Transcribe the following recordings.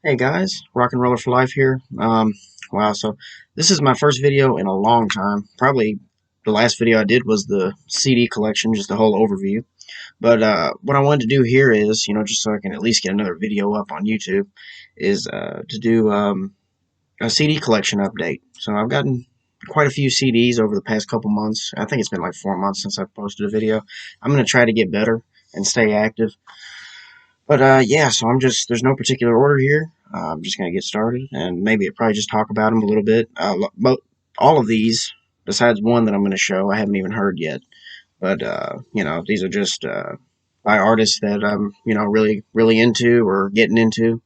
Hey guys, Rock and Roller for Life here. Wow, so this is my first video in a long time. Probably the last video I did was the CD collection, just a whole overview. But what I wanted to do here is, just so I can at least get another video up on YouTube, is to do a CD collection update. So I've gotten quite a few CDs over the past couple months. I think it's been like 4 months since I've posted a video. I'm going to try to get better and stay active. But yeah, so there's no particular order here. I'm just going to get started and maybe probably just talk about them a little bit. All of these, besides one that I'm going to show, I haven't even heard yet. But, these are just by artists that I'm, really, really into or getting into.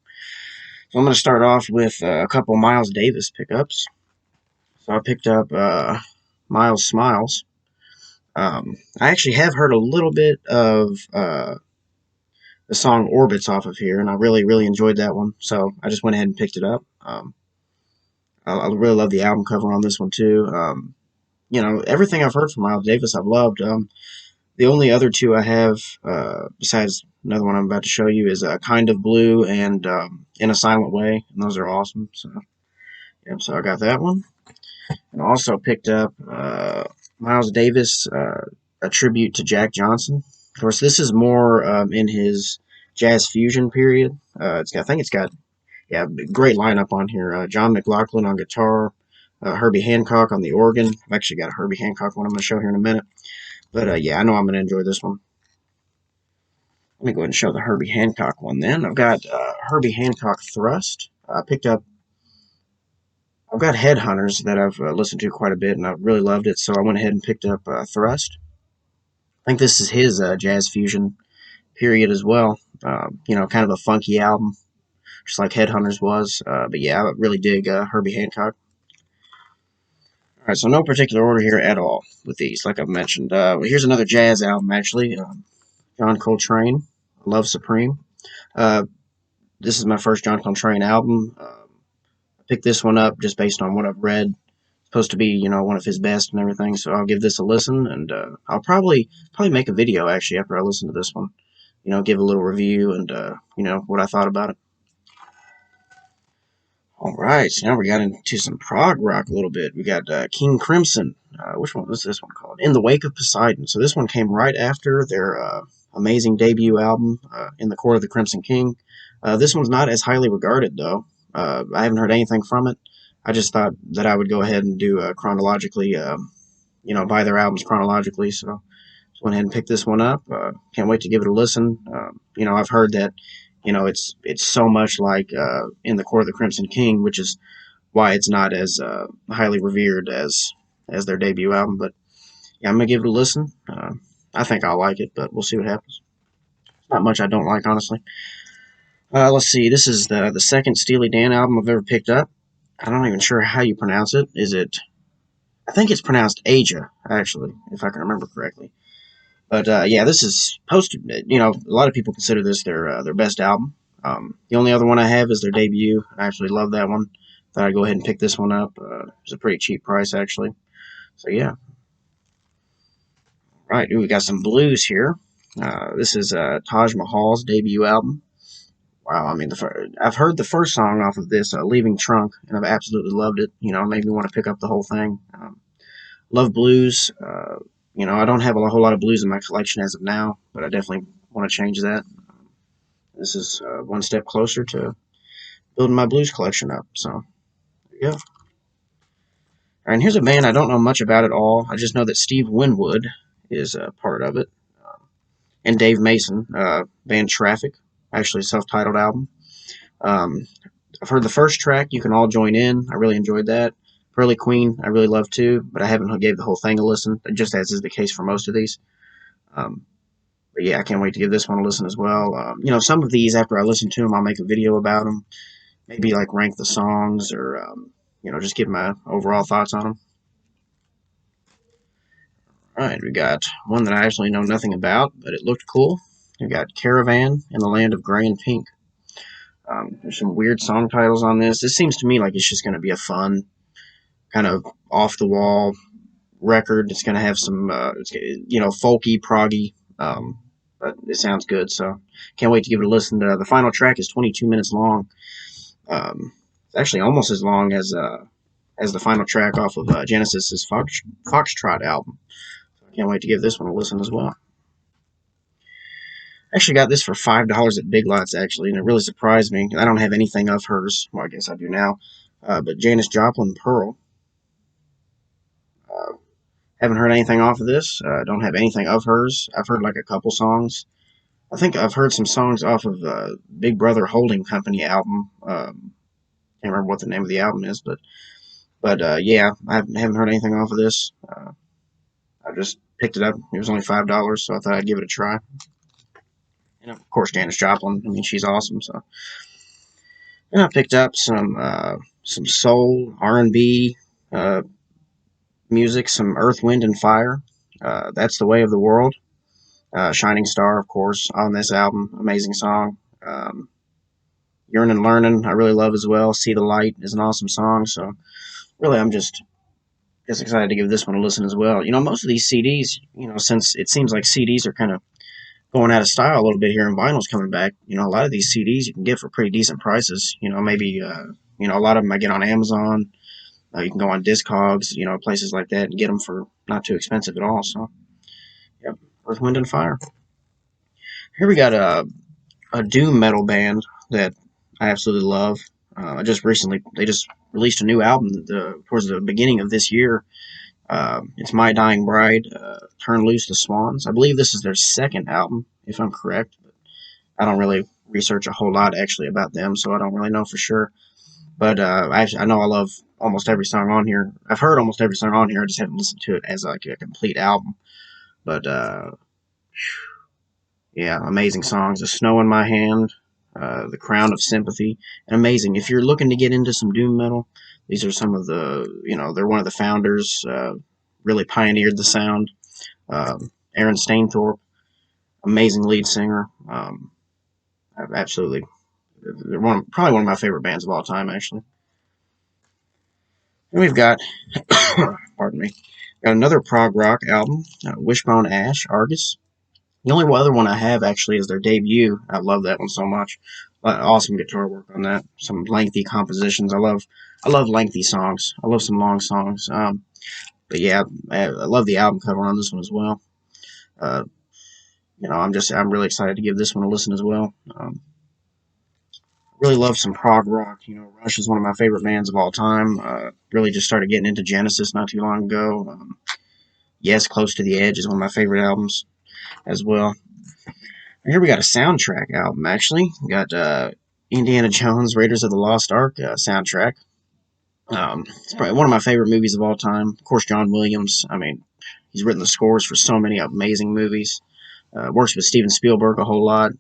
So I'm going to start off with a couple Miles Davis pickups. So I picked up Miles Smiles. I actually have heard a little bit of the song Orbits off of here, and I really, really enjoyed that one. So I just went ahead and picked it up. I really love the album cover on this one too. Everything I've heard from Miles Davis, I've loved. The only other two I have, besides another one I'm about to show you, is Kind of Blue and In a Silent Way, and those are awesome. So, yeah, so I got that one, and I also picked up Miles Davis, a tribute to Jack Johnson. Of course, this is more in his jazz fusion period. I think it's got great lineup on here. John McLaughlin on guitar, Herbie Hancock on the organ. I've actually got a Herbie Hancock one I'm going to show here in a minute. But yeah, I know I'm going to enjoy this one. Let me go ahead and show the Herbie Hancock one then. I've got Herbie Hancock Thrust. I've got Headhunters that I've listened to quite a bit and I've really loved it, so I went ahead and picked up Thrust. I think this is his jazz fusion period as well. Kind of a funky album, just like Headhunters was. But yeah, I really dig Herbie Hancock. All right, so no particular order here at all with these, like I've mentioned. Here's another jazz album, actually. John Coltrane, Love Supreme. Uh, this is my first John Coltrane album. I picked this one up just based on what I've read. It's supposed to be, one of his best and everything. So I'll give this a listen, and I'll probably make a video actually after I listen to this one. Give a little review and what I thought about it. All right, so now we got into some prog rock a little bit. We got King Crimson. Which one was this one called? In the Wake of Poseidon. So this one came right after their amazing debut album, In the Court of the Crimson King. This one's not as highly regarded, though. I haven't heard anything from it. I just thought that I would go ahead and do chronologically, buy their albums chronologically. So just went ahead and picked this one up. Can't wait to give it a listen. I've heard that it's so much like In the Court of the Crimson King, which is why it's not as highly revered as their debut album. But yeah, I'm gonna give it a listen. I think I'll like it, but we'll see what happens. Not much I don't like, honestly. Let's see. This is the second Steely Dan album I've ever picked up. I'm not even sure how you pronounce it. Is it? I think it's pronounced Aja, actually, if I can remember correctly. But yeah, this is posted. A lot of people consider this their best album. The only other one I have is their debut. I actually love that one. Thought I'd go ahead and pick this one up. It was a pretty cheap price actually. So yeah. All right, we got some blues here. This is Taj Mahal's debut album. Wow, I mean, I've heard the first song off of this, "Leaving Trunk," and I've absolutely loved it. Made me want to pick up the whole thing. Love blues. I don't have a whole lot of blues in my collection as of now, but I definitely want to change that. This is one step closer to building my blues collection up. So, there you go. All right, and here's a band I don't know much about at all. I just know that Steve Winwood is a part of it, and Dave Mason, band Traffic, actually a self-titled album. Um, I've heard the first track, You Can All Join In. I really enjoyed that. Pearly Queen, I really love too, but I haven't gave the whole thing a listen, just as is the case for most of these. Um, but yeah, I can't wait to give this one a listen as well. Some of these, after I listen to them, I'll make a video about them. Maybe like rank the songs or, just give my overall thoughts on them. All right, we got one that I actually know nothing about, but it looked cool. We got Caravan in the Land of Gray and Pink. There's some weird song titles on this. This seems to me like it's just going to be a fun, kind of off the wall record. It's going to have some, folky, proggy, but it sounds good. So can't wait to give it a listen. The final track is 22 minutes long. It's actually almost as long as the final track off of Genesis's Foxtrot album. So I can't wait to give this one a listen as well. I actually got this for $5 at Big Lots, actually, and it really surprised me. I don't have anything of hers. Well, I guess I do now. But Janice Joplin, Pearl. Uh, haven't heard anything off of this. Don't have anything of hers. I've heard like a couple songs. I think I've heard some songs off of Big Brother Holding Company album. Can't remember what the name of the album is, but yeah, I haven't heard anything off of this. I just picked it up. It was only $5, so I thought I'd give it a try. And of course, Janice Joplin. I mean, she's awesome. So, and I picked up some soul, R&B music, some Earth, Wind, and Fire. That's the Way of the World. Shining Star, of course, on this album. Amazing song. Yearning and Learning, I really love as well. See the Light is an awesome song. So, really, I'm just excited to give this one a listen as well. You know, most of these CDs, you know, since it seems like CDs are kind of going out of style a little bit here and vinyl's coming back, you know, a lot of these CDs you can get for pretty decent prices. You know, maybe, you know, a lot of them I get on Amazon. You can go on Discogs, you know, places like that and get them for not too expensive at all. So, yep, Earth, Wind, and Fire. Here we got a doom metal band that I absolutely love. They just released a new album towards the beginning of this year. It's My Dying Bride, Turn Loose the Swans. I believe this is their second album, if I'm correct. But I don't really research a whole lot actually about them, so I don't really know for sure. But I know I love almost every song on here. I've heard almost every song on here. I just haven't listened to it as like a complete album. But yeah, amazing songs. The Snow in My Hand, The Crown of Sympathy, and amazing. If you're looking to get into some doom metal, these are some of the, you know, they're one of the founders. Really pioneered the sound. Aaron Stainthorpe, amazing lead singer. Absolutely, they're probably one of my favorite bands of all time, actually. And we've got, pardon me, got another prog rock album, Wishbone Ash, Argus. The only other one I have actually is their debut. I love that one so much. Awesome guitar work on that. Some lengthy compositions. I love lengthy songs. I love some long songs. But yeah, I love the album cover on this one as well. Uh, you know, I'm really excited to give this one a listen as well. Really love some prog rock. You know, Rush is one of my favorite bands of all time. Really just started getting into Genesis not too long ago. Yes, Close to the Edge is one of my favorite albums as well. And here we got a soundtrack album, actually. We got Indiana Jones, Raiders of the Lost Ark soundtrack. It's probably one of my favorite movies of all time. Of course, John Williams. I mean, he's written the scores for so many amazing movies. Works with Steven Spielberg a whole lot.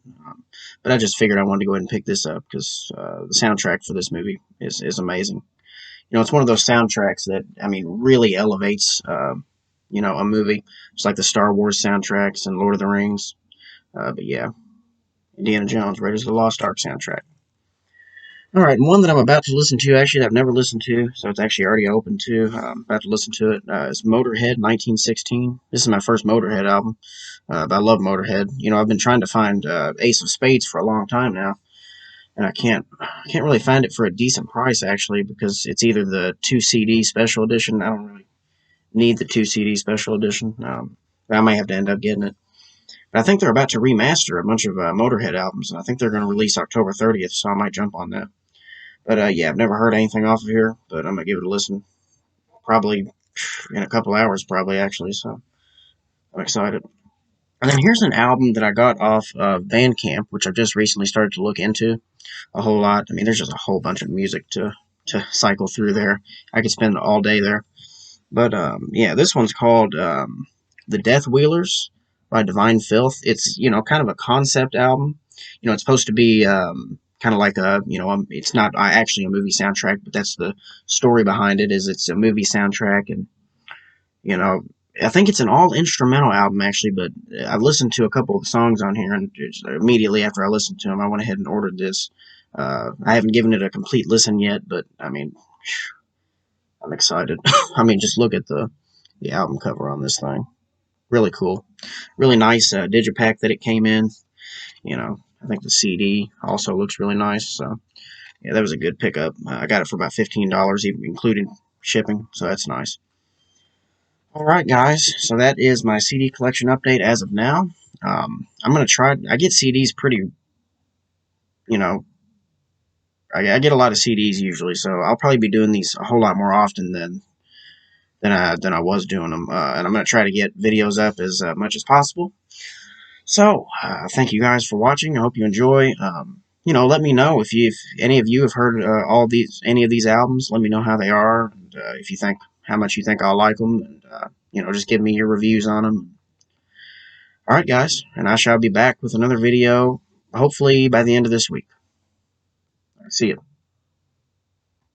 But I just figured I wanted to go ahead and pick this up because the soundtrack for this movie is amazing. You know, it's one of those soundtracks that, I mean, really elevates, you know, a movie. It's like the Star Wars soundtracks and Lord of the Rings. But yeah, Indiana Jones, Raiders of the Lost Ark soundtrack. All right, and one that I'm about to listen to, actually, that I've never listened to, so it's actually already open too. I'm about to listen to it. It's Motorhead 1916. This is my first Motorhead album, but I love Motorhead. You know, I've been trying to find Ace of Spades for a long time now, and I can't really find it for a decent price, actually, because it's either the 2 CD special edition. I don't really need the 2 CD special edition. I may have to end up getting it. But I think they're about to remaster a bunch of Motorhead albums, and I think they're going to release October 30th, so I might jump on that. But yeah, I've never heard anything off of here, but I'm gonna give it a listen. Probably in a couple hours, probably actually. So I'm excited. And then here's an album that I got off of Bandcamp, which I've just recently started to look into a whole lot. I mean, there's just a whole bunch of music to cycle through there. I could spend all day there. But yeah, this one's called The Death Wheelers by Divine Filth. It's, you know, kind of a concept album. You know, it's supposed to be kind of like a, you know, it's not actually a movie soundtrack, but that's the story behind it. Is it's a movie soundtrack, and you know, I think it's an all instrumental album actually. But I've listened to a couple of the songs on here, and immediately after I listened to them, I went ahead and ordered this. I haven't given it a complete listen yet, but I mean, I'm excited. I mean, just look at the album cover on this thing. Really cool. Really nice digipack that it came in. You know, I think the CD also looks really nice. So Yeah, that was a good pickup. I got it for about $15, even including shipping, so that's nice. Alright guys, so that is my CD collection update as of now. I'm going to try, I get CDs pretty, you know, I get a lot of CDs usually, so I'll probably be doing these a whole lot more often than I was doing them, and I'm going to try to get videos up as much as possible. So, thank you guys for watching. I hope you enjoy. Let me know if any of you have heard any of these albums. Let me know how they are, and if you think how much you think I'll like them, and just give me your reviews on them. All right, guys, and I shall be back with another video, hopefully by the end of this week. See you.